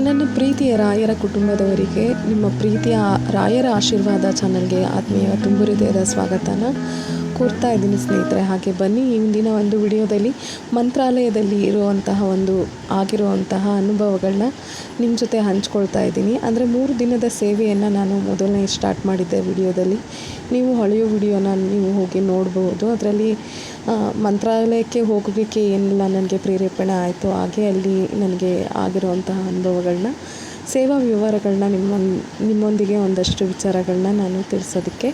ನನ್ನ ಪ್ರೀತಿಯ ರಾಯರ ಕುಟುಂಬದವರಿಗೆ ನಿಮ್ಮ ಪ್ರೀತಿಯ ರಾಯರ ಆಶೀರ್ವಾದ ಚಾನಲ್ಗೆ ಆತ್ಮೀಯ ತುಂಬು ಹೃದಯದ ಸ್ವಾಗತನ ಕೋರ್ತಾ ಇದ್ದೀನಿ ಸ್ನೇಹಿತರೆ. ಹಾಗೆ ಬನ್ನಿ ಇಂದಿನ ಒಂದು ವಿಡಿಯೋದಲ್ಲಿ ಮಂತ್ರಾಲಯದಲ್ಲಿ ಆಗಿರುವಂತಹ ಅನುಭವಗಳನ್ನ ನಿಮ್ಮ ಜೊತೆ ಹಂಚ್ಕೊಳ್ತಾ ಇದ್ದೀನಿ. ಅಂದರೆ 3 ದಿನದ ಸೇವೆಯನ್ನು ನಾನು ಮೊದಲನೇ ಸ್ಟಾರ್ಟ್ ಮಾಡಿದ್ದೆ ವಿಡಿಯೋದಲ್ಲಿ. ನೀವು ಹಳೆಯ ವಿಡಿಯೋನ ನೀವು ಹೋಗಿ ನೋಡ್ಬೋದು. ಅದರಲ್ಲಿ ಮಂತ್ರಾಲಯಕ್ಕೆ ಹೋಗೋದಕ್ಕೆ ಏನೆಲ್ಲ ನನಗೆ ಪ್ರೇರೇಪಣೆ ಆಯಿತು, ಹಾಗೆ ಅಲ್ಲಿ ನನಗೆ ಆಗಿರುವಂತಹ ಅನುಭವಗಳನ್ನ, ಸೇವಾ ವಿವರಗಳನ್ನ ನಿಮ್ಮೊಂದಿಗೆ ಒಂದಷ್ಟು ವಿಚಾರಗಳನ್ನ ನಾನು ತಿಳಿಸೋದಕ್ಕೆ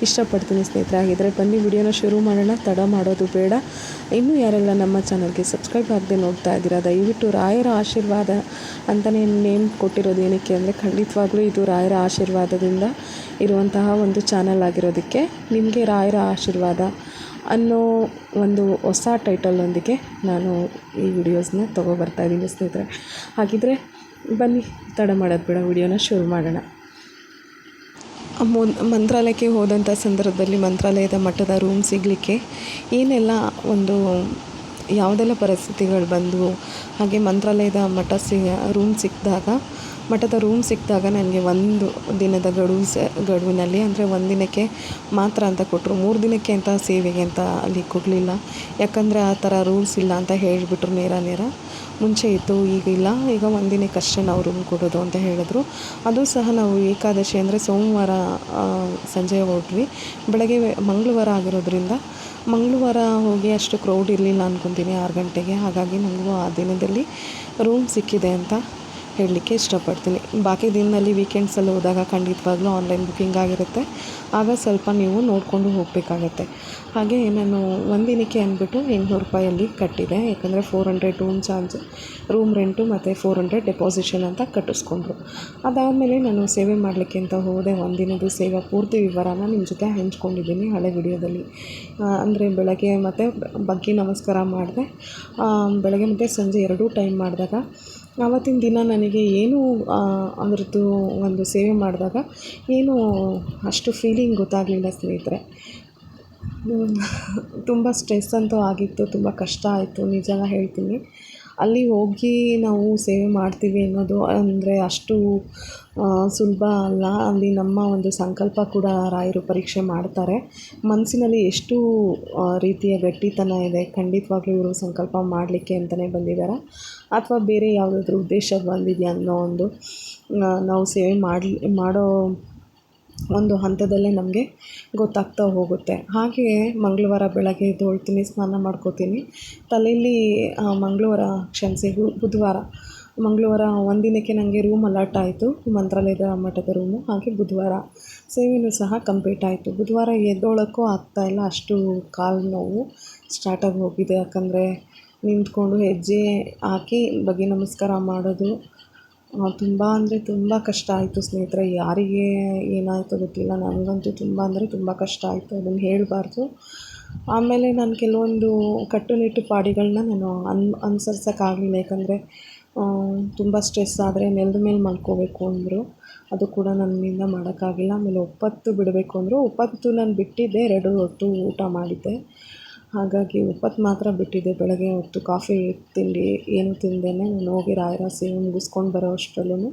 ಇಷ್ಟಪಡ್ತೀನಿ ಸ್ನೇಹಿತರೆ. ಹಾಗಿದ್ರೆ ಬನ್ನಿ ವಿಡಿಯೋನ ಶುರು ಮಾಡೋಣ, ತಡ ಮಾಡೋದು ಬೇಡ. ಇನ್ನೂ ಯಾರೆಲ್ಲ ನಮ್ಮ ಚಾನಲ್ಗೆ ಸಬ್ಸ್ಕ್ರೈಬ್ ಆಗದೆ ನೋಡ್ತಾ ಇದ್ದೀರಾ, ದಯವಿಟ್ಟು ರಾಯರ ಆಶೀರ್ವಾದ ಅಂತಲೇ ನೇಮ್ ಕೊಟ್ಟಿರೋದು ಏನಕ್ಕೆ ಅಂದರೆ ಖಂಡಿತವಾಗ್ಲೂ ಇದು ರಾಯರ ಆಶೀರ್ವಾದದಿಂದ ಇರುವಂತಹ ಒಂದು ಚಾನಲ್ ಆಗಿರೋದಕ್ಕೆ ನಿಮಗೆ ರಾಯರ ಆಶೀರ್ವಾದ ಅನ್ನೋ ಒಂದು ಹೊಸ ಟೈಟಲೊಂದಿಗೆ ನಾನು ಈ ವಿಡಿಯೋಸ್ನ ತೊಗೊಬರ್ತಾಯಿದ್ದೀನಿ ಸ್ನೇಹಿತರೆ. ಹಾಗಿದ್ರೆ ಬನ್ನಿ ತಡ ಮಾಡೋದು ಬೇಡ, ವಿಡಿಯೋನ ಶುರು ಮಾಡೋಣ. ಮಂತ್ರಾಲಯಕ್ಕೆ ಹೋದಂಥ ಸಂದರ್ಭದಲ್ಲಿ ಮಂತ್ರಾಲಯದ ಮಠದ ರೂಮ್ ಸಿಗಲಿಕ್ಕೆ ಏನೆಲ್ಲ ಯಾವುದೆಲ್ಲ ಪರಿಸ್ಥಿತಿಗಳು ಬಂದವು, ಹಾಗೆ ಮಂತ್ರಾಲಯದ ಮಠದ ರೂಮ್ ಸಿಕ್ಕಿದಾಗ ನನಗೆ 1 ದಿನದ ಗಡುವಿನಲ್ಲಿ, ಅಂದರೆ 1 ದಿನಕ್ಕೆ ಮಾತ್ರ ಅಂತ ಕೊಟ್ಟರು. 3 ದಿನಕ್ಕೆ ಅಂತ ಸೇವೆಗೆ ಅಂತ ಅಲ್ಲಿ ಕೊಡಲಿಲ್ಲ. ಯಾಕಂದರೆ ಆ ಥರ ರೂಲ್ಸ್ ಇಲ್ಲ ಅಂತ ಹೇಳಿಬಿಟ್ರು. ನೇರ ಮುಂಚೆ ಇತ್ತು, ಈಗ ಇಲ್ಲ, ಈಗ 1 ದಿನಕ್ಕಷ್ಟೇ ನಾವು ರೂಮ್ ಕೊಡೋದು ಅಂತ ಹೇಳಿದ್ರು. ಅದು ಸಹ ನಾವು ಏಕಾದಶಿ ಅಂದರೆ ಸೋಮವಾರ ಸಂಜೆ ಹೊರಟ್ವಿ. ಬೆಳಗ್ಗೆ ಮಂಗಳವಾರ ಆಗಿರೋದ್ರಿಂದ ಮಂಗಳವಾರ ಹೋಗಿ ಅಷ್ಟು ಕ್ರೌಡ್ ಇರಲಿಲ್ಲ ಅಂದ್ಕೊತೀನಿ 6 ಗಂಟೆಗೆ. ಹಾಗಾಗಿ ನಮಗೂ ಆ ದಿನದಲ್ಲಿ ರೂಮ್ ಸಿಕ್ಕಿದೆ ಅಂತ ಹೇಳಲಿಕ್ಕೆ ಇಷ್ಟಪಡ್ತೀನಿ. ಬಾಕಿ ದಿನದಲ್ಲಿ ವೀಕೆಂಡ್ಸಲ್ಲಿ ಹೋದಾಗ ಖಂಡಿತವಾಗ್ಲೂ ಆನ್ಲೈನ್ ಬುಕ್ಕಿಂಗ್ ಆಗಿರುತ್ತೆ, ಆಗ ಸ್ವಲ್ಪ ನೀವು ನೋಡಿಕೊಂಡು ಹೋಗಬೇಕಾಗತ್ತೆ. ಹಾಗೆ ನಾನು 1 ದಿನಕ್ಕೆ ಅಂದ್ಬಿಟ್ಟು 800 ರೂಪಾಯಲ್ಲಿ ಕಟ್ಟಿದೆ. ಯಾಕಂದರೆ 400 ರೂಮ್ ರೆಂಟು ಮತ್ತು 400 ಡೆಪಾಸಿಷನ್ ಅಂತ ಕಟ್ಟಿಸ್ಕೊಂಡ್ರು. ಅದಾದಮೇಲೆ ನಾನು ಸೇವೆ ಮಾಡಲಿಕ್ಕೆ ಅಂತ ಹೋದೆ. 1 ದಿನದ ಸೇವೆ ಪೂರ್ತಿ ವಿವರನ ನಿಮ್ಮ ಜೊತೆ ಹಂಚ್ಕೊಂಡಿದ್ದೀನಿ ಹಳೆ ವಿಡಿಯೋದಲ್ಲಿ. ಅಂದರೆ ಬೆಳಗ್ಗೆ ಮತ್ತು ಬಗ್ಗಿ ನಮಸ್ಕಾರ ಮಾಡಿದೆ. ಬೆಳಗ್ಗೆ ಮತ್ತು ಸಂಜೆ 2 ಟೈಮ್ ಮಾಡಿದಾಗ ಆವತ್ತಿನ ದಿನ ನನಗೆ ಏನೂ ಅದರದ್ದು ಒಂದು ಸೇವೆ ಮಾಡಿದಾಗ ಏನೂ ಅಷ್ಟು ಫೀಲಿಂಗ್ ಗೊತ್ತಾಗಲಿಲ್ಲ ಸ್ನೇಹಿತರೆ. ತುಂಬ ಸ್ಟ್ರೆಸ್ ಅಂತೂ ಆಗಿತ್ತು, ತುಂಬ ಕಷ್ಟ ಆಯಿತು, ನಿಜ ಹೇಳ್ತೀನಿ. ಅಲ್ಲಿ ಹೋಗಿ ನಾವು ಸೇವೆ ಮಾಡ್ತೀವಿ ಅನ್ನೋದು ಅಂದರೆ ಅಷ್ಟು ಸುಲಭ ಅಲ್ಲ. ಅಲ್ಲಿ ನಮ್ಮ ಒಂದು ಸಂಕಲ್ಪ ಕೂಡ ರಾಯರು ಪರೀಕ್ಷೆ ಮಾಡ್ತಾರೆ. ಮನಸ್ಸಿನಲ್ಲಿ ಎಷ್ಟು ರೀತಿಯ ಗಟ್ಟಿತನ ಇದೆ, ಖಂಡಿತವಾಗ್ಲೂ ಇವರು ಸಂಕಲ್ಪ ಮಾಡಲಿಕ್ಕೆ ಅಂತಲೇ ಬಂದಿದ್ದಾರೆ ಅಥವಾ ಬೇರೆ ಯಾವುದಾದ್ರೂ ಉದ್ದೇಶ ಬಂದಿದೆಯಾ ಅನ್ನೋ ನಾವು ಸೇವೆ ಮಾಡೋ ಒಂದು ಹಂತದಲ್ಲೇ ನಮಗೆ ಗೊತ್ತಾಗ್ತಾ ಹೋಗುತ್ತೆ. ಹಾಗೆ ಮಂಗಳವಾರ ಬೆಳಗ್ಗೆ ಎದ್ದೇಳ್ತೀನಿ, ಸ್ನಾನ ಮಾಡ್ಕೋತೀನಿ. ತಲೆಯಲ್ಲಿ ಬುಧವಾರ ಮಂಗಳವಾರ 1 ದಿನಕ್ಕೆ ನನಗೆ ರೂಮ್ ಅಲಾಟ್ ಆಯಿತು, ಮಂತ್ರಾಲಯದ ಮಠದ ರೂಮು. ಹಾಗೆ ಬುಧವಾರ ಸೇವೆಯೂ ಸಹ ಕಂಪ್ಲೀಟ್ ಆಯಿತು. ಬುಧವಾರ ಎದ್ದೇಳೋಕ್ಕೂ ಆಗ್ತಾಯಿಲ್ಲ, ಅಷ್ಟು ಕಾಲು ನೋವು ಸ್ಟಾರ್ಟ್ ಆಗಿ ಹೋಗಿದೆ. ಯಾಕಂದರೆ ನಿಂತ್ಕೊಂಡು ಹೆಜ್ಜೆ ಹಾಕಿ ಬಗ್ಗಿ ನಮಸ್ಕಾರ ಮಾಡೋದು ತುಂಬ ಅಂದರೆ ತುಂಬ ಕಷ್ಟ ಆಯಿತು ಸ್ನೇಹಿತರೆ. ಯಾರಿಗೆ ಏನಾಯಿತು ಗೊತ್ತಿಲ್ಲ, ನನಗಂತೂ ತುಂಬ ಕಷ್ಟ ಆಯಿತು, ಅದನ್ನು ಹೇಳಬಾರ್ದು. ಆಮೇಲೆ ನಾನು ಕೆಲವೊಂದು ಕಟ್ಟುನಿಟ್ಟು ಪಾಡಿಗಳನ್ನ ನಾನು ಅನುಸರಿಸೋಕ್ಕಾಗಲಿಲ್ಲ. ಯಾಕಂದರೆ ತುಂಬ ಸ್ಟ್ರೆಸ್ ಆದರೆ ನೆಲದ ಮೇಲೆ ಮಲ್ಕೋಬೇಕು ಅಂದರು, ಅದು ಕೂಡ ನನ್ನಿಂದ ಮಾಡೋಕ್ಕಾಗಿಲ್ಲ. ಆಮೇಲೆ ಒಪ್ಪತ್ತು ಬಿಡಬೇಕು ಅಂದರು. ಒಪ್ಪತ್ತು ನಾನು ಬಿಟ್ಟಿದ್ದೆ, 2 ಹೊತ್ತು ಊಟ ಮಾಡಿದ್ದೆ. ಹಾಗಾಗಿ ಒಪ್ಪತ್ತು ಮಾತ್ರ ಬಿಟ್ಟಿದ್ದೆ. ಬೆಳಗ್ಗೆ ಹೊತ್ತು ಕಾಫಿ ತಿಂಡಿ ಏನೂ ತಿಂದೇ ನಾನು ಹೋಗಿ ರಾಯರ ಸೇವೆ ಮುಗಿಸ್ಕೊಂಡು ಬರೋ ಅಷ್ಟರಲ್ಲೂ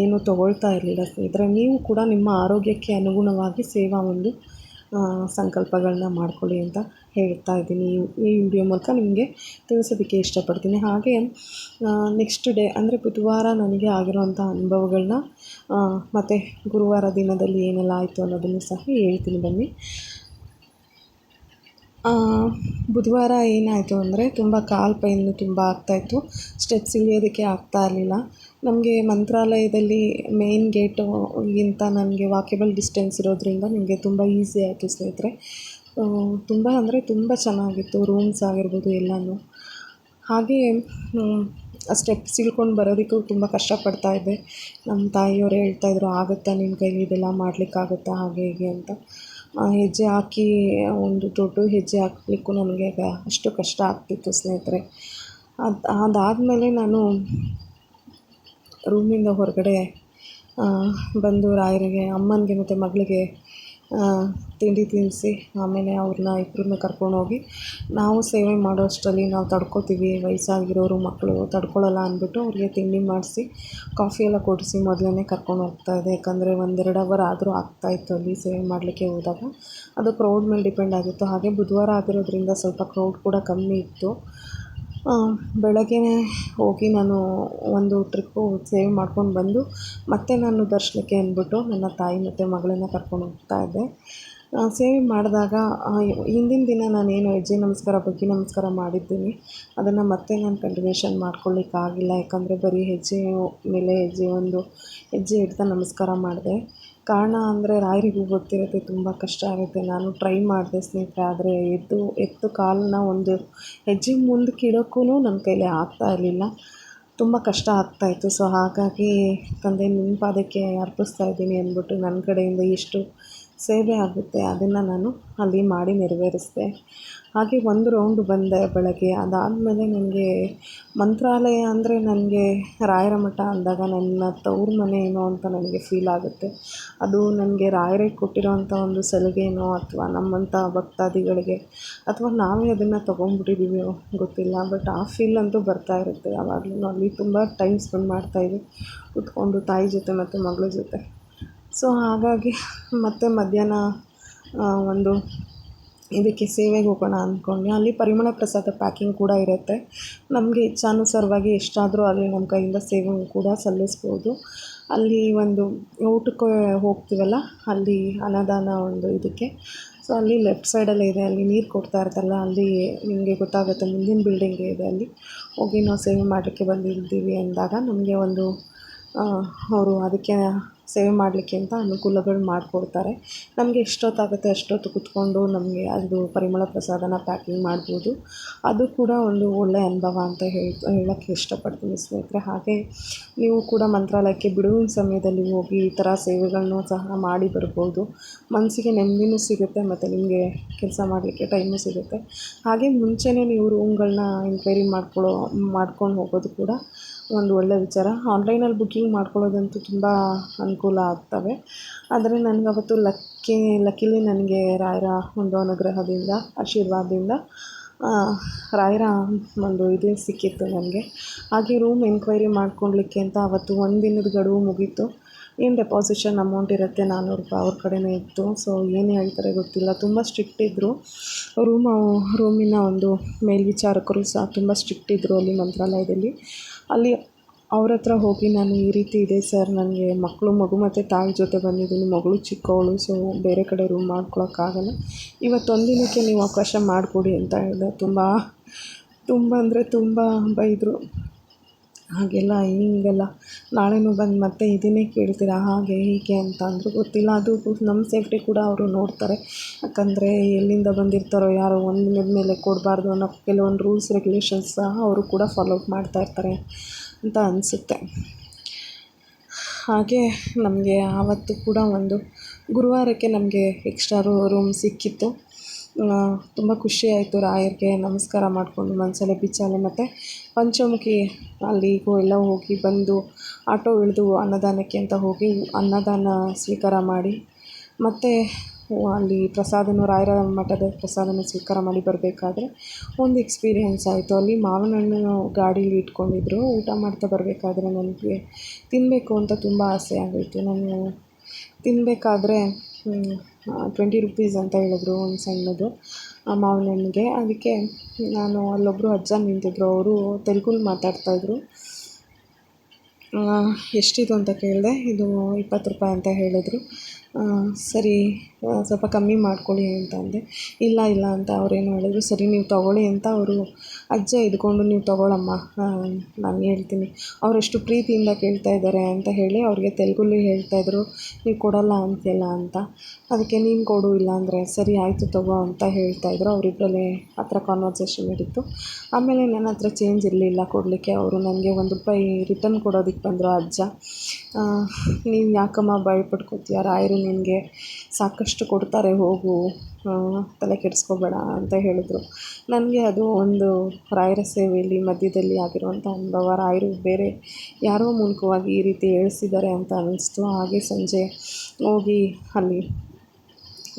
ಏನೂ ತೊಗೊಳ್ತಾ ಇರಲಿಲ್ಲ ಸ್ನೇಹಿತರೆ. ನೀವು ಕೂಡ ನಿಮ್ಮ ಆರೋಗ್ಯಕ್ಕೆ ಅನುಗುಣವಾಗಿ ಸೇವಾ ಸಂಕಲ್ಪಗಳನ್ನ ಮಾಡ್ಕೊಳ್ಳಿ ಅಂತ ಹೇಳ್ತಾ ಇದ್ದೀನಿ ಈ ವಿಡಿಯೋ ಮೂಲಕ ನಿಮಗೆ ತಿಳಿಸೋದಕ್ಕೆ ಇಷ್ಟಪಡ್ತೀನಿ. ಹಾಗೆ ನೆಕ್ಸ್ಟ್ ಡೇ ಅಂದರೆ ಬುಧವಾರ ನನಗೆ ಆಗಿರೋಂಥ ಅನುಭವಗಳನ್ನ ಮತ್ತು ಗುರುವಾರ ದಿನದಲ್ಲಿ ಏನೆಲ್ಲ ಆಯಿತು ಅನ್ನೋದನ್ನು ಸಹ ಹೇಳ್ತೀನಿ ಬನ್ನಿ. ಬುಧವಾರ ಏನಾಯಿತು ಅಂದರೆ ತುಂಬ ಕಾಲು ಪೈನು ತುಂಬ ಆಗ್ತಾಯಿತ್ತು, ಸ್ಟೆಪ್ಸ್ ಇಳಿಯೋದಕ್ಕೆ ಆಗ್ತಾ ಇರಲಿಲ್ಲ. ನಮಗೆ ಮಂತ್ರಾಲಯದಲ್ಲಿ ಮೇನ್ ಗೇಟ್ಗಿಂತ ನನಗೆ ವಾಕೇಬಲ್ ಡಿಸ್ಟೆನ್ಸ್ ಇರೋದ್ರಿಂದ ನನಗೆ ತುಂಬ ಈಸಿ ಆಯಿತು ಸ್ನೇಹಿತರೆ. ತುಂಬ ಅಂದರೆ ತುಂಬ ಚೆನ್ನಾಗಿತ್ತು, ರೂಮ್ಸ್ ಆಗಿರ್ಬೋದು ಎಲ್ಲನೂ. ಹಾಗೆ ಸ್ಟೆಪ್ಸ್ ಇಳ್ಕೊಂಡು ಬರೋದಕ್ಕೂ ತುಂಬ ಕಷ್ಟಪಡ್ತಾಯಿದ್ದೆ. ನಮ್ಮ ತಾಯಿಯವರು ಹೇಳ್ತಾಯಿದ್ರು, ಆಗುತ್ತಾ ನಿನ್ನ ಕೈಲಿ ಇದೆಲ್ಲ ಮಾಡಲಿಕ್ಕಾಗುತ್ತಾ ಹಾಗೆ ಹೀಗೆ ಅಂತ. ಹೆಜ್ಜೆ ಹಾಕಿ ಒಂದು ದೊಡ್ಡ ಹೆಜ್ಜೆ ಹಾಕಲಿಕ್ಕೂ ನನಗೆ ಅಷ್ಟು ಕಷ್ಟ ಆಗ್ತಿತ್ತು ಸ್ನೇಹಿತರೆ. ಅದಾದಮೇಲೆ ನಾನು ರೂಮಿಂದ ಹೊರಗಡೆ ಬಂದು ರಾಯರಿಗೆ, ಅಮ್ಮನಿಗೆ ಮತ್ತು ಮಗಳಿಗೆ ತಿಂಡಿ ತಿನ್ನಿಸಿ ಆಮೇಲೆ ಅವ್ರನ್ನ ಇಬ್ಬರನ್ನ ಕರ್ಕೊಂಡೋಗಿ ನಾವು ಸೇವೆ ಮಾಡೋ ಅಷ್ಟರಲ್ಲಿ ನಾವು ತಡ್ಕೋತೀವಿ, ವಯಸ್ಸಾಗಿರೋರು ಮಕ್ಕಳು ತಡ್ಕೊಳ್ಳಲ್ಲ ಅಂದ್ಬಿಟ್ಟು ಅವ್ರಿಗೆ ತಿಂಡಿ ಮಾಡಿಸಿ ಕಾಫಿ ಎಲ್ಲ ಕೊಡಿಸಿ ಮೊದಲೇ ಕರ್ಕೊಂಡು ಹೋಗ್ತಾಯಿದ್ದೆ. ಯಾಕಂದರೆ 1-2 ಅವರ್ ಆದರೂ ಆಗ್ತಾಯಿತ್ತು ಅಲ್ಲಿ ಸೇವೆ ಮಾಡಲಿಕ್ಕೆ ಹೋದಾಗ. ಅದು ಕ್ರೌಡ್ ಮೇಲೆ ಡಿಪೆಂಡ್ ಆಗಿತ್ತು. ಹಾಗೆ ಬುಧವಾರ ಆಗಿರೋದ್ರಿಂದ ಸ್ವಲ್ಪ ಕ್ರೌಡ್ ಕೂಡ ಕಮ್ಮಿ ಇತ್ತು. ಬೆಳಗ್ಗೆನೇ ಹೋಗಿ ನಾನು ಒಂದು ಟ್ರಿಪ್ಪು ಸೇವ್ ಮಾಡ್ಕೊಂಡು ಬಂದು ಮತ್ತೆ ನಾನು ದರ್ಶನಕ್ಕೆ ಅಂದ್ಬಿಟ್ಟು ನನ್ನ ತಾಯಿ ಮತ್ತು ಮಗಳನ್ನ ಕರ್ಕೊಂಡು ಹೋಗ್ತಾಯಿದ್ದೆ. ಸೇವೆ ಮಾಡಿದಾಗ ಹಿಂದಿನ ದಿನ ನಾನೇನು ಹೆಜ್ಜೆ ನಮಸ್ಕಾರ ಬಗ್ಗೆ ನಮಸ್ಕಾರ ಮಾಡಿದ್ದೀನಿ ಅದನ್ನು ಮತ್ತೆ ನಾನು ಕಂಟಿನ್ಯೂಷನ್ ಮಾಡ್ಕೊಳ್ಳಿಕ್ಕಾಗಿಲ್ಲ. ಯಾಕಂದರೆ ಬರೀ ಹೆಜ್ಜೆ ಮೇಲೆ ಒಂದು ಹೆಜ್ಜೆ ಇಡ್ತಾ ನಮಸ್ಕಾರ ಮಾಡಿದೆ. ಕಾರಣ ಅಂದರೆ ರಾಯರಿಗೂ ಗೊತ್ತಿರುತ್ತೆ ತುಂಬ ಕಷ್ಟ ಆಗುತ್ತೆ. ನಾನು ಟ್ರೈ ಮಾಡಿದೆ ಸ್ನೇಹಿತರೆ, ಆದರೆ ಎತ್ತು ಕಾಲನ್ನ ಒಂದು ಹೆಜ್ಜೆ ಮುಂದಕ್ಕೆ ಇಡೋಕ್ಕೂ ನನ್ನ ಕೈಲಿ ಆಗ್ತಾ ಇರಲಿಲ್ಲ. ತುಂಬ ಕಷ್ಟ ಆಗ್ತಾಯಿತ್ತು. ಸೊ ಹಾಗಾಗಿ ತಂದೆ ನಿಮ್ಮ ಪಾದಕ್ಕೆ ಅರ್ಪಿಸ್ತಾ ಇದ್ದೀನಿ ಅಂದ್ಬಿಟ್ಟು ನನ್ನ ಕಡೆಯಿಂದ ಎಷ್ಟು ಸೇವೆ ಆಗುತ್ತೆ ಅದನ್ನು ನಾನು ಅಲ್ಲಿ ಮಾಡಿ ನೆರವೇರಿಸಿದೆ. ಹಾಗೆ ಒಂದು ರೌಂಡು ಬಂದೆ ಬೆಳಗ್ಗೆ. ಅದಾದಮೇಲೆ ನನಗೆ ಮಂತ್ರಾಲಯ ಅಂದರೆ ನನಗೆ ರಾಯರ ಮಠ ಅಂದಾಗ ನನ್ನ ತವ್ರ ಮನೆ ಏನೋ ಅಂತ ನನಗೆ ಫೀಲ್ ಆಗುತ್ತೆ. ಅದು ನನಗೆ ರಾಯರೇ ಕೊಟ್ಟಿರೋವಂಥ ಒಂದು ಸಲುಗೆನೋ ಅಥವಾ ನಮ್ಮಂಥ ಭಕ್ತಾದಿಗಳಿಗೆ ಅಥವಾ ನಾವೇ ಅದನ್ನು ತೊಗೊಂಡ್ಬಿಟ್ಟಿದ್ದೀವೋ ಗೊತ್ತಿಲ್ಲ. ಬಟ್ ಆ ಫೀಲ್ ಅಂತೂ ಬರ್ತಾ ಇರುತ್ತೆ ಯಾವಾಗಲೂ. ಅಲ್ಲಿ ತುಂಬ ಟೈಮ್ ಸ್ಪೆಂಡ್ ಮಾಡ್ತಾಯಿದ್ವಿ ಕೂತ್ಕೊಂಡು ತಾಯಿ ಜೊತೆ ಮತ್ತು ಮಗಳ ಜೊತೆ. ಸೊ ಹಾಗಾಗಿ ಮತ್ತೆ ಮಧ್ಯಾಹ್ನ ಒಂದು ಇದಕ್ಕೆ ಸೇವೆಗೆ ಹೋಗೋಣ ಅಂದ್ಕೊಂಡೆ. ಅಲ್ಲಿ ಪರಿಮಳ ಪ್ರಸಾದ ಪ್ಯಾಕಿಂಗ್ ಕೂಡ ಇರುತ್ತೆ. ನಮಗೆ ಇಚ್ಛಾನುಸಾರವಾಗಿ ಎಷ್ಟಾದರೂ ಅಲ್ಲಿ ನಮ್ಮ ಕೈಯಿಂದ ಸೇವೆ ಕೂಡ ಸಲ್ಲಿಸ್ಬೋದು. ಅಲ್ಲಿ ಒಂದು ಊಟಕ್ಕೆ ಹೋಗ್ತೀವಲ್ಲ ಅಲ್ಲಿ ಅನ್ನದಾನ ಒಂದು ಇದಕ್ಕೆ. ಸೊ ಅಲ್ಲಿ ಲೆಫ್ಟ್ ಸೈಡಲ್ಲೇ ಇದೆ. ಅಲ್ಲಿ ನೀರು ಕೊಡ್ತಾ ಇರ್ತಾರಲ್ಲ ಅಲ್ಲಿ ನಿಮಗೆ ಗೊತ್ತಾಗುತ್ತೆ, ಮುಂದಿನ ಬಿಲ್ಡಿಂಗೇ ಇದೆ. ಅಲ್ಲಿ ಹೋಗಿ ನಾವು ಸೇವೆ ಮಾಡಲಿಕ್ಕೆ ಬಂದಿದ್ದೀವಿ ಅಂದಾಗ ನಮಗೆ ಒಂದು ಅವರು ಅದಕ್ಕೆ ಸೇವೆ ಮಾಡಲಿಕ್ಕೆ ಅಂತ ಅನುಕೂಲಗಳು ಮಾಡಿಕೊಡ್ತಾರೆ. ನಮಗೆ ಎಷ್ಟೊತ್ತಾಗುತ್ತೆ ಅಷ್ಟೊತ್ತು ಕೂತ್ಕೊಂಡು ನಮಗೆ ಅದು ಪರಿಮಳ ಪ್ರಸಾದನ ಪ್ಯಾಕಿಂಗ್ ಮಾಡ್ಬೋದು. ಅದು ಕೂಡ ಒಂದು ಒಳ್ಳೆಯ ಅನುಭವ ಅಂತ ಹೇಳೋಕ್ಕೆ ಇಷ್ಟಪಡ್ತೀನಿ ಸ್ನೇಹಿತರೆ. ಹಾಗೆ ನೀವು ಕೂಡ ಮಂತ್ರಾಲಯಕ್ಕೆ ಬಿಡುವಿನ ಸಮಯದಲ್ಲಿ ಹೋಗಿ ಈ ಥರ ಸೇವೆಗಳನ್ನೂ ಸಹ ಮಾಡಿ ಬರ್ಬೋದು. ಮನಸ್ಸಿಗೆ ನೆಮ್ಮದಿನೂ ಸಿಗುತ್ತೆ ಮತ್ತು ನಿಮಗೆ ಕೆಲಸ ಮಾಡಲಿಕ್ಕೆ ಟೈಮು ಸಿಗುತ್ತೆ. ಹಾಗೆ ಮುಂಚೆನೇ ನೀವು ರೂಮ್ಗಳನ್ನ ಎಂಕ್ವೈರಿ ಮಾಡ್ಕೊಂಡು ಹೋಗೋದು ಕೂಡ ಒಂದು ಒಳ್ಳೆಯ ವಿಚಾರ. ಆನ್ಲೈನಲ್ಲಿ ಬುಕ್ಕಿಂಗ್ ಮಾಡ್ಕೊಳ್ಳೋದಂತೂ ತುಂಬ ಅನುಕೂಲ ಆಗ್ತವೆ. ಆದರೆ ನನಗೆ ಅವತ್ತು ಲಕ್ಕಿಲಿ ನನಗೆ ರಾಯರ ಒಂದು ಅನುಗ್ರಹದಿಂದ ಆಶೀರ್ವಾದದಿಂದ ರಾಯರ ಒಂದು ಇದು ಸಿಕ್ಕಿತ್ತು ನನಗೆ. ಹಾಗೆ ರೂಮ್ ಎಂಕ್ವೈರಿ ಮಾಡ್ಕೊಳ್ಲಿಕ್ಕೆ ಅಂತ ಅವತ್ತು ಒಂದು ದಿನದ ಗಡುವು ಮುಗೀತು. ಏನು ಡೆಪಾಸಿಷನ್ ಅಮೌಂಟ್ ಇರುತ್ತೆ ₹400 ಅವ್ರ ಕಡೆಯೇ ಇತ್ತು. ಸೊ ಏನು ಹೇಳ್ತಾರೆ ಗೊತ್ತಿಲ್ಲ, ತುಂಬ ಸ್ಟ್ರಿಕ್ಟ್ ಇದ್ದರು. ರೂಮಿನ ಒಂದು ಮೇಲ್ವಿಚಾರಕರು ಸಹ ತುಂಬ ಸ್ಟ್ರಿಕ್ಟ್ ಇದ್ದರು ಅಲ್ಲಿ ಮಂತ್ರಾಲಯದಲ್ಲಿ. ಅಲ್ಲಿ ಅವ್ರ ಹತ್ರ ಹೋಗಿ ನಾನು ಈ ರೀತಿ ಇದೆ ಸರ್, ನನಗೆ ಮಗು ಮತ್ತು ತಾಯಿ ಜೊತೆ ಬಂದಿದ್ದೀನಿ, ಮಗಳು ಚಿಕ್ಕವಳು, ಸೊ ಬೇರೆ ಕಡೆ ರೂಮ್ ಮಾಡ್ಕೊಳಕ್ಕಾಗಲ್ಲ, ಇವತ್ತೊಂದು ದಿನಕ್ಕೆ ನೀವು ಅವಕಾಶ ಮಾಡಿಕೊಡಿ ಅಂತ ಹೇಳಿದೆ. ತುಂಬ ಅಂದರೆ ತುಂಬ ಬೈದರು. ಹಾಗೆಲ್ಲ ಹೀಗೆಲ್ಲ ನಾಳೆನೂ ಬಂದು ಮತ್ತೆ ಇದನ್ನೇ ಕೇಳ್ತೀರಾ ಹಾಗೆ ಹೀಗೆ ಅಂತ ಅಂದರು. ಗೊತ್ತಿಲ್ಲ, ಅದು ನಮ್ಮ ಸೇಫ್ಟಿ ಕೂಡ ಅವರು ನೋಡ್ತಾರೆ. ಯಾಕಂದರೆ ಎಲ್ಲಿಂದ ಬಂದಿರ್ತಾರೋ ಯಾರೋ ಒಂದು ದಿನದ ಮೇಲೆ ಕೊಡಬಾರ್ದು ಅನ್ನೋ ಕೆಲವೊಂದು ರೂಲ್ಸ್ ರೆಗ್ಯುಲೇಷನ್ಸ್ ಸಹ ಅವರು ಕೂಡ ಫಾಲೋ ಮಾಡ್ತಾಯಿರ್ತಾರೆ ಅಂತ ಅನಿಸುತ್ತೆ. ಹಾಗೆ ನಮಗೆ ಆವತ್ತು ಕೂಡ ಒಂದು ಗುರುವಾರಕ್ಕೆ ನಮಗೆ ಎಕ್ಸ್ಟ್ರಾ ರೂಮ್ ಸಿಕ್ಕಿತ್ತು. ತುಂಬ ಖುಷಿಯಾಯಿತು. ರಾಯರಿಗೆ ನಮಸ್ಕಾರ ಮಾಡಿಕೊಂಡು ಮನಸಲ್ಲೇ ಬಿಚ್ಚಾಲೆ ಮತ್ತು ಪಂಚಮುಖಿ ಅಲ್ಲಿಗೂ ಎಲ್ಲ ಹೋಗಿ ಬಂದು ಆಟೋ ಇಳಿದು ಅನ್ನದಾನಕ್ಕೆ ಅಂತ ಹೋಗಿ ಅನ್ನದಾನ ಸ್ವೀಕಾರ ಮಾಡಿ ಮತ್ತು ಅಲ್ಲಿ ಪ್ರಸಾದನೂ ರಾಯರ ಮಠದ ಪ್ರಸಾದನ ಸ್ವೀಕಾರ ಮಾಡಿ ಬರಬೇಕಾದ್ರೆ ಒಂದು ಎಕ್ಸ್ಪೀರಿಯೆನ್ಸ್ ಆಯಿತು. ಅಲ್ಲಿ ಮಾವಿನ ಹಣ್ಣು ಗಾಡೀಲಿ ಇಟ್ಕೊಂಡಿದ್ರು. ಊಟ ಮಾಡ್ತಾ ಬರಬೇಕಾದ್ರೆ ನನಗೆ ತಿನ್ನಬೇಕು ಅಂತ ತುಂಬ ಆಸೆ ಆಗೋಯಿತು. ನಾನು ತಿನ್ನಬೇಕಾದ್ರೆ ₹20 ಅಂತ ಹೇಳಿದ್ರು ಒಂದು ಸಣ್ಣದು ಮಾವಿನ ಹಣ್ಣಿಗೆ. ಅದಕ್ಕೆ ನಾನು ಅಲ್ಲೊಬ್ಬರು ಅಜ್ಜ ನಿಂತಿದ್ದರು. ಅವರು ತೆಲುಗಲ್ಲಿ ಮಾತಾಡ್ತಾಯಿದ್ರು. ಎಷ್ಟಿದು ಅಂತ ಕೇಳಿದೆ. ಇದು ₹20 ಅಂತ ಹೇಳಿದ್ರು. ಸರಿ ಸ್ವಲ್ಪ ಕಮ್ಮಿ ಮಾಡ್ಕೊಳ್ಳಿ ಅಂತ ಅಂದೆ. ಇಲ್ಲ ಅಂತ ಅವರೇನು ಹೇಳಿದ್ರು, ಸರಿ ನೀವು ತೊಗೊಳ್ಳಿ ಅಂತ ಅವರು ಅಜ್ಜ ಇದ್ಕೊಂಡು ನೀವು ತೊಗೊಳಮ್ಮ ನಾನು ಹೇಳ್ತೀನಿ, ಅವರೆಷ್ಟು ಪ್ರೀತಿಯಿಂದ ಕೇಳ್ತಾ ಇದ್ದಾರೆ ಅಂತ ಹೇಳಿ ಅವ್ರಿಗೆ ತೆಲುಗಲ್ಲಿ ಹೇಳ್ತಾಯಿದ್ರು, ನೀವು ಕೊಡೋಲ್ಲ ಅಂತೀಯಲ್ಲ ಅಂತ. ಅದಕ್ಕೆ ನೀನು ಕೊಡು ಇಲ್ಲಾಂದರೆ ಸರಿ ಆಯಿತು ತಗೋ ಅಂತ ಹೇಳ್ತಾಯಿದ್ರು. ಅವರಿಬ್ಬರಲ್ಲಿ ಆ ಥರ ಕಾನ್ವರ್ಸೇಷನ್ ನಡೀತು. ಆಮೇಲೆ ನನ್ನ ಹತ್ರ ಚೇಂಜ್ ಇರಲಿಲ್ಲ ಕೊಡಲಿಕ್ಕೆ. ಅವರು ನನಗೆ ₹1 ರಿಟರ್ನ್ ಕೊಡೋದಕ್ಕೆ ಬಂದರು ಅಜ್ಜ. ನೀನು ಯಾಕಮ್ಮ ಭಯ ಪಡ್ಕೋತೀಯ, ರಾಯರು ನಿನಗೆ ಸಾಕಷ್ಟು ಕೊಡ್ತಾರೆ ಹೋಗು, ತಲೆ ಕೆಡಿಸ್ಕೋಬೇಡ ಅಂತ ಹೇಳಿದ್ರು. ನನಗೆ ಅದು ಒಂದು ರಾಯರ ಸೇವೆಯಲ್ಲಿ ಮಧ್ಯದಲ್ಲಿ ಆಗಿರುವಂಥ ಅನುಭವ. ರಾಯರು ಬೇರೆ ಯಾರೋ ಮೂಲಕವಾಗಿ ಈ ರೀತಿ ಹೇಳಿಸಿದ್ದಾರೆ ಅಂತ ಅನ್ನಿಸ್ತು. ಹಾಗೆ ಸಂಜೆ ಹೋಗಿ ಅಲ್ಲಿ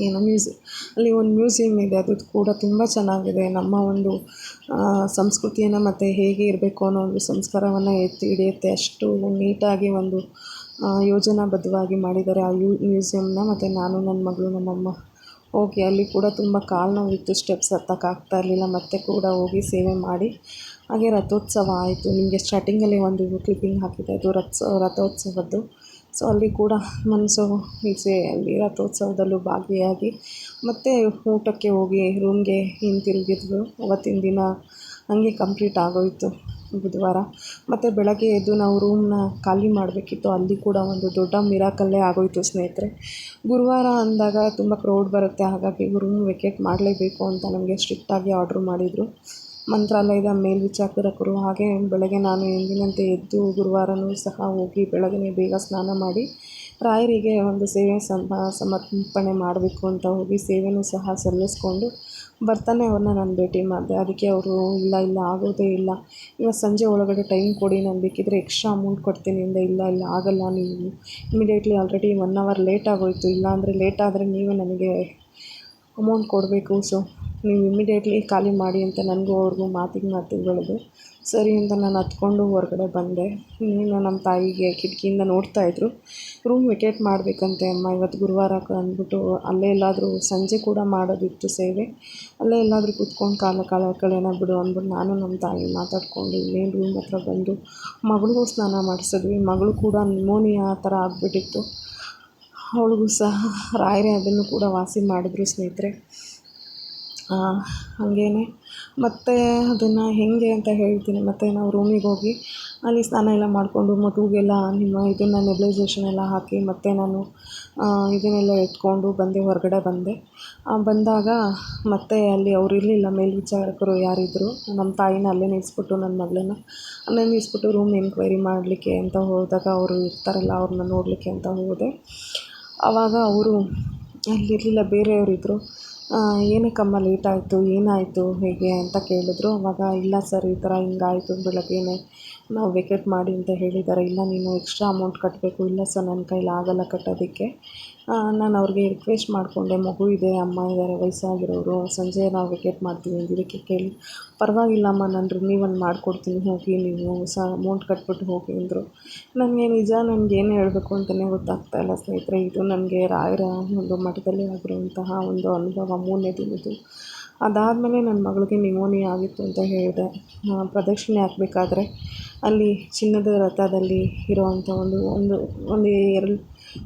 ಏನು ಅಲ್ಲಿ ಒಂದು ಮ್ಯೂಸಿಯಂ ಇದೆ, ಅದು ಕೂಡ ತುಂಬ ಚೆನ್ನಾಗಿದೆ. ನಮ್ಮ ಒಂದು ಸಂಸ್ಕೃತಿಯನ್ನು ಮತ್ತು ಹೇಗೆ ಇರಬೇಕು ಅನ್ನೋ ಒಂದು ಸಂಸ್ಕಾರವನ್ನು ಎತ್ತಿ ಹಿಡಿಯುತ್ತೆ. ಅಷ್ಟು ನೀಟಾಗಿ ಒಂದು ಯೋಜನಾಬದ್ಧವಾಗಿ ಮಾಡಿದ್ದಾರೆ ಆ ಮ್ಯೂಸಿಯಮ್ನ. ಮತ್ತು ನಾನು, ನನ್ನ ಮಗಳು, ನಮ್ಮಮ್ಮ ಹೋಗಿ ಅಲ್ಲಿ ಕೂಡ ತುಂಬ ಕಾಲು ನೋವಿತ್ತು, ಸ್ಟೆಪ್ಸ್ ಹತ್ತಕ್ಕಾಗ್ತಾ ಇರಲಿಲ್ಲ. ಮತ್ತೆ ಕೂಡ ಹೋಗಿ ಸೇವೆ ಮಾಡಿ ಹಾಗೆ ರಥೋತ್ಸವ ಆಯಿತು. ನಿಮಗೆ ಸ್ಟಾರ್ಟಿಂಗಲ್ಲಿ ಒಂದು ಕ್ಲಿಪ್ಪಿಂಗ್ ಹಾಕಿದ್ದೆ, ಅದು ರಥೋತ್ಸವದ್ದು. ಸೊ ಅಲ್ಲಿ ಕೂಡ ಮನಸ್ಸು ಈಸೆ ಅಲ್ಲಿ ರಥೋತ್ಸವದಲ್ಲೂ ಭಾಗಿಯಾಗಿ ಮತ್ತು ಊಟಕ್ಕೆ ಹೋಗಿ ರೂಮ್ಗೆ ಹಿಂತಿರುಗಿದ್ವು. ಅವತ್ತಿನ ದಿನ ಹಂಗೆ ಕಂಪ್ಲೀಟ್ ಆಗೋಯಿತು ಬುಧವಾರ. ಮತ್ತು ಬೆಳಗ್ಗೆ ಎದ್ದು ನಾವು ರೂಮ್ನ ಖಾಲಿ ಮಾಡಬೇಕಿತ್ತು. ಅಲ್ಲಿ ಕೂಡ ಒಂದು ದೊಡ್ಡ ಮಿರಾಕಲ್ಲೇ ಆಗೋಯಿತು ಸ್ನೇಹಿತರೆ. ಗುರುವಾರ ಅಂದಾಗ ತುಂಬ ಕ್ರೌಡ್ ಬರುತ್ತೆ, ಹಾಗಾಗಿ ರೂಮ್ ವೆಕೇಟ್ ಮಾಡಲೇಬೇಕು ಅಂತ ನಮಗೆ ಸ್ಟ್ರಿಕ್ಟಾಗಿ ಆರ್ಡ್ರ್ ಮಾಡಿದರು ಮಂತ್ರಾಲಯದ ಮೇಲ್ವಿಚಾರಕರು. ಹಾಗೆ ಬೆಳಗ್ಗೆ ನಾನು ಎಂದಿನಂತೆ ಎದ್ದು ಗುರುವಾರವೂ ಸಹ ಹೋಗಿ ಬೆಳಗ್ಗೆ ಬೇಗ ಸ್ನಾನ ಮಾಡಿ ರಾಯರಿಗೆ ಒಂದು ಸೇವೆ ಸಮರ್ಪಣೆ ಮಾಡಬೇಕು ಅಂತ ಹೋಗಿ ಸೇವೆನೂ ಸಹ ಸಲ್ಲಿಸ್ಕೊಂಡು ಬರ್ತಾನೆ ಅವ್ರನ್ನ ನಾನು ಭೇಟಿ ಮಾಡಿದೆ. ಅದಕ್ಕೆ ಅವರು ಇಲ್ಲ ಆಗೋದೇ ಇಲ್ಲ, ಇವತ್ತು ಸಂಜೆ ಒಳಗಡೆ ಟೈಮ್ ಕೊಡಿ, ನಾನು ಬೇಕಿದ್ದರೆ ಎಕ್ಸ್ಟ್ರಾ ಅಮೌಂಟ್ ಕೊಡ್ತೀನಿ ಅಂದೆ. ಇಲ್ಲ ಆಗಲ್ಲ, ನೀವು ಇಮಿಡಿಯೇಟ್ಲಿ ಆಲ್ರೆಡಿ 1 ಅವರ್ ಲೇಟ್ ಆಗೋಯಿತು, ಇಲ್ಲಾಂದರೆ ಲೇಟ್ ಆದರೆ ನೀವೇ ನನಗೆ ಅಮೌಂಟ್ ಕೊಡಬೇಕು. ಸೊ ನೀವು ಇಮಿಡಿಯೇಟ್ಲಿ ಖಾಲಿ ಮಾಡಿ ಅಂತ ನನಗೂ ಅವ್ರಿಗೂ ಮಾತಿಗೆ ಬೆಳೆದು ಸರಿ ಅಂತ ನಾನು ಹತ್ಕೊಂಡು ಹೊರಗಡೆ ಬಂದೆ. ಇನ್ನೇನು ನಮ್ಮ ತಾಯಿಗೆ ಕಿಟಕಿಯಿಂದ ನೋಡ್ತಾಯಿದ್ರು. ರೂಮ್ ವೆಕೇಟ್ ಮಾಡಬೇಕಂತೆ ಅಮ್ಮ ಇವತ್ತು ಗುರುವಾರ ಅಂದ್ಬಿಟ್ಟು, ಅಲ್ಲೇ ಎಲ್ಲಾದರೂ ಸಂಜೆ ಕೂಡ ಮಾಡೋದಿತ್ತು ಸೇವೆ, ಅಲ್ಲೇ ಎಲ್ಲಾದರೂ ಕೂತ್ಕೊಂಡು ಕಳೆಯೋಣ ಬಿಡು ಅಂದ್ಬಿಟ್ಟು ನಾನು ನಮ್ಮ ತಾಯಿ ಮಾತಾಡಿಕೊಂಡು ಇನ್ನೇನು ರೂಮ್ ಹತ್ರ ಬಂದು ಮಗಳಿಗೂ ಸ್ನಾನ ಮಾಡಿಸಿದ್ವಿ. ಮಗಳು ಕೂಡ ನ್ಯುಮೋನಿಯಾ ಆ ಥರ ಆಗಿಬಿಟ್ಟಿತ್ತು, ಅವಳಿಗೂ ಸಹ ರಾಯರೇ ಅದನ್ನು ಕೂಡ ವಾಸಿ ಮಾಡಿದ್ರು ಸ್ನೇಹಿತರೆ. ಹಾಗೇನೆ ಮತ್ತು ಅದನ್ನು ಹೇಗೆ ಅಂತ ಹೇಳ್ತೀನಿ. ಮತ್ತು ನಾವು ರೂಮಿಗೆ ಹೋಗಿ ಅಲ್ಲಿ ಸ್ನಾನ ಎಲ್ಲ ಮಾಡಿಕೊಂಡು ಮಗುಗೆಲ್ಲ ಇದನ್ನು ನೆಬ್ಲೈಸೇಷನ್ ಎಲ್ಲ ಹಾಕಿ ಮತ್ತು ನಾನು ಇದನ್ನೆಲ್ಲ ಎತ್ಕೊಂಡು ಬಂದೆ, ಹೊರಗಡೆ ಬಂದೆ. ಬಂದಾಗ ಮತ್ತೆ ಅಲ್ಲಿ ಅವ್ರು ಇರಲಿಲ್ಲ, ಮೇಲ್ವಿಚಾರಕರು ಯಾರಿದ್ದರು. ನಮ್ಮ ತಾಯಿನ ಅಲ್ಲೇ ನಿಲ್ಲಿಸ್ಬಿಟ್ಟು ನನ್ನ ಮಗಳನ್ನ ಅಲ್ಲೇ ನಿಲ್ಲಿಸ್ಬಿಟ್ಟು ರೂಮ್ ಎಂಕ್ವೈರಿ ಮಾಡಲಿಕ್ಕೆ ಅಂತ ಹೋದಾಗ ಅವರು ಇರ್ತಾರಲ್ಲ ಅವ್ರನ್ನ ನೋಡಲಿಕ್ಕೆ ಅಂತ ಹೋದೆ. ಆವಾಗ ಅವರು ಅಲ್ಲಿರಲಿಲ್ಲ, ಬೇರೆಯವರಿದ್ದರು. ಏನಕ್ಕಮ್ಮ ಲೇಟ್ ಆಯಿತು, ಏನಾಯಿತು, ಹೇಗೆ ಅಂತ ಕೇಳಿದ್ರು. ಆವಾಗ ಇಲ್ಲ ಸರ್, ಈ ಥರ ಹಿಂಗಾಯಿತು, ಬೆಳಗ್ಗೆನೇ ನಾವು ವೆಕೇಟ್ ಮಾಡಿ ಅಂತ ಹೇಳಿದ್ದಾರೆ. ಇಲ್ಲ ನೀನು ಎಕ್ಸ್ಟ್ರಾ ಅಮೌಂಟ್ ಕಟ್ಟಬೇಕು. ಇಲ್ಲ ಸರ್, ನನ್ನ ಕೈಲಿ ಆಗಲ್ಲ ಕಟ್ಟೋದಕ್ಕೆ. ನಾನು ಅವ್ರಿಗೆ ರಿಕ್ವೆಸ್ಟ್ ಮಾಡಿಕೊಂಡೆ, ಮಗು ಇದೆ, ಅಮ್ಮ ಇದ್ದಾರೆ, ವಯಸ್ಸಾಗಿರೋರು, ಸಂಜೆ ನಾವು ವೆಕೇಟ್ ಮಾಡ್ತೀವಿ ಅಂದಿದ್ದಕ್ಕೆ ಕೇಳಿ ಪರವಾಗಿಲ್ಲಮ್ಮ, ನಾನು ರಿನ್ಯೂವಲ್ ಮಾಡಿಕೊಡ್ತೀನಿ, ಹೋಗಿ ನೀವು ಅಮೌಂಟ್ ಕಟ್ಬಿಟ್ಟು ಹೋಗಿ ಅಂದರು. ನನಗೆ ನಿಜ ನನಗೇನು ಹೇಳಬೇಕು ಅಂತಲೇ ಗೊತ್ತಾಗ್ತಾಯಿಲ್ಲ ಸ್ನೇಹಿತರೆ. ಇದು ನನಗೆ ರಾಯರ ಒಂದು ಮಠದಲ್ಲಿ ಆಗಿರುವಂತಹ ಒಂದು ಅನುಭವ 3ನೇ ದಿನದ್ದು. ಅದಾದಮೇಲೆ ನನ್ನ ಮಗಳಿಗೆ ನ್ಯುಮೋನಿಯಾ ಆಗಿತ್ತು ಅಂತ ಹೇಳಿದೆ. ಪ್ರದಕ್ಷಿಣೆ ಹಾಕಬೇಕಾದ್ರೆ ಅಲ್ಲಿ ಚಿನ್ನದ ರಥದಲ್ಲಿ ಇರೋವಂಥ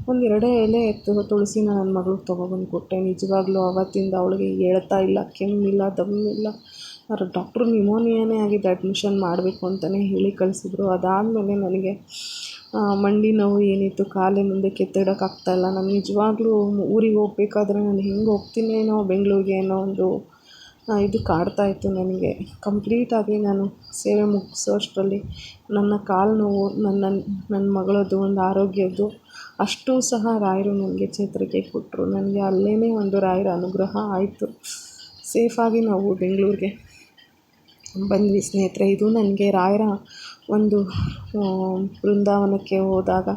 ಒಂದೆರಡೇ ಎಲೆ ತುಳಸಿನ ನನ್ನ ಮಗಳಿಗೆ ತೊಗೊಬಂದು ಕೊಟ್ಟೆ. ನಿಜವಾಗ್ಲೂ ಆವತ್ತಿಂದ ಅವಳಿಗೆ ಹೇಳ್ತಾ ಇಲ್ಲ, ಕೆಮ್ಮಿಲ್ಲ, ದಮ್ಮಿಲ್ಲ. ಅವ್ರು ಡಾಕ್ಟ್ರು ನ್ಯುಮೋನಿಯಾನೇ ಆಗಿದೆ, ಅಡ್ಮಿಷನ್ ಮಾಡಬೇಕು ಅಂತಲೇ ಹೇಳಿ ಕಳಿಸಿದ್ರು. ಅದಾದಮೇಲೆ ನನಗೆ ಮಂಡಿ ನೋವು ಏನಿತ್ತು, ಕಾಲೇ ಮುಂದಕ್ಕೆ ಎತ್ತಿಡೋಕ್ಕಾಗ್ತಾಯಿಲ್ಲ. ನಾನು ನಿಜವಾಗ್ಲೂ ಊರಿಗೆ ಹೋಗ್ಬೇಕಾದ್ರೆ ನಾನು ಹೆಂಗೆ ಹೋಗ್ತೀನೇನೋ ಬೆಂಗಳೂರಿಗೆ ಅನ್ನೋ ಒಂದು ಇದು ಕಾಡ್ತಾಯಿತ್ತು ನನಗೆ. ಕಂಪ್ಲೀಟಾಗಿ ನಾನು ಸೇವೆ ಮುಗಿಸೋ ಅಷ್ಟರಲ್ಲಿ ನನ್ನ ಕಾಲು ನೋವು, ನನ್ನ ಮಗಳದ್ದು ಒಂದು ಆರೋಗ್ಯದ್ದು ಅಷ್ಟೂ ಸಹ ರಾಯರು ನನಗೆ ಚೇತರಿಕೆ ಕೊಟ್ಟರು. ನನಗೆ ಅಲ್ಲೇ ಒಂದು ರಾಯರ ಅನುಗ್ರಹ ಆಯಿತು. ಸೇಫಾಗಿ ನಾವು ಬೆಂಗಳೂರಿಗೆ ಬಂದ್ವಿ ಸ್ನೇಹಿತರೆ. ಇದು ನನಗೆ ರಾಯರ ಒಂದು ಬೃಂದಾವನಕ್ಕೆ ಹೋದಾಗ,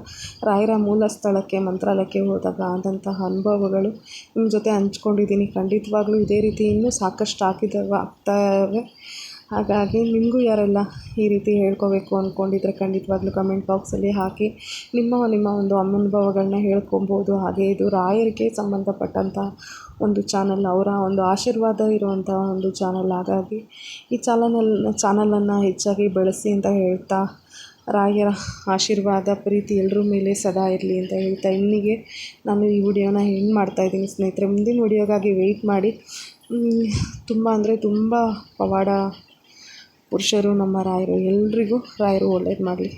ರಾಯರ ಮೂಲ ಸ್ಥಳಕ್ಕೆ ಮಂತ್ರಾಲಯಕ್ಕೆ ಹೋದಾಗ ಆದಂತಹ ಅನುಭವಗಳು ನಿಮ್ಮ ಜೊತೆ ಹಂಚ್ಕೊಂಡಿದ್ದೀನಿ. ಖಂಡಿತವಾಗ್ಲೂ ಇದೇ ರೀತಿ ಇನ್ನೂ ಸಾಕಷ್ಟು ಆಗ್ತಾವೆ. ಹಾಗಾಗಿ ನಿಮಗೂ ಯಾರೆಲ್ಲ ಈ ರೀತಿ ಹೇಳ್ಕೋಬೇಕು ಅಂದ್ಕೊಂಡಿದ್ರೆ ಖಂಡಿತವಾಗ್ಲೂ ಕಮೆಂಟ್ ಬಾಕ್ಸಲ್ಲಿ ಹಾಕಿ ನಿಮ್ಮ ಒಂದು ಅನುಭವಗಳನ್ನ ಹೇಳ್ಕೊಬೋದು. ಹಾಗೆ ಇದು ರಾಯರಿಗೆ ಸಂಬಂಧಪಟ್ಟಂಥ ಒಂದು ಚಾನಲ್, ಅವರ ಒಂದು ಆಶೀರ್ವಾದ ಇರುವಂಥ ಒಂದು ಚಾನಲ್. ಹಾಗಾಗಿ ಈ ಚಾನಲನ್ನು ಹೆಚ್ಚಾಗಿ ಬೆಳೆಸಿ ಅಂತ ಹೇಳ್ತಾ, ರಾಯರ ಆಶೀರ್ವಾದ ಪ್ರೀತಿ ಎಲ್ಲರ ಮೇಲೆ ಸದಾ ಇರಲಿ ಅಂತ ಹೇಳ್ತಾ ಇಲ್ಲಿಗೆ ನಾನು ಈ ವಿಡಿಯೋನ ಎಂಡ್ ಮಾಡ್ತಾಯಿದ್ದೀನಿ ಸ್ನೇಹಿತರೆ. ಮುಂದಿನ ವಿಡಿಯೋಗಾಗಿ ವೆಯ್ಟ್ ಮಾಡಿ. ತುಂಬ ಅಂದರೆ ತುಂಬ ಪವಾಡ ಪುರುಷರು ನಮ್ಮ ರಾಯರು. ಎಲ್ರಿಗೂ ರಾಯರು ಒಳ್ಳೇದು ಮಾಡಲಿ.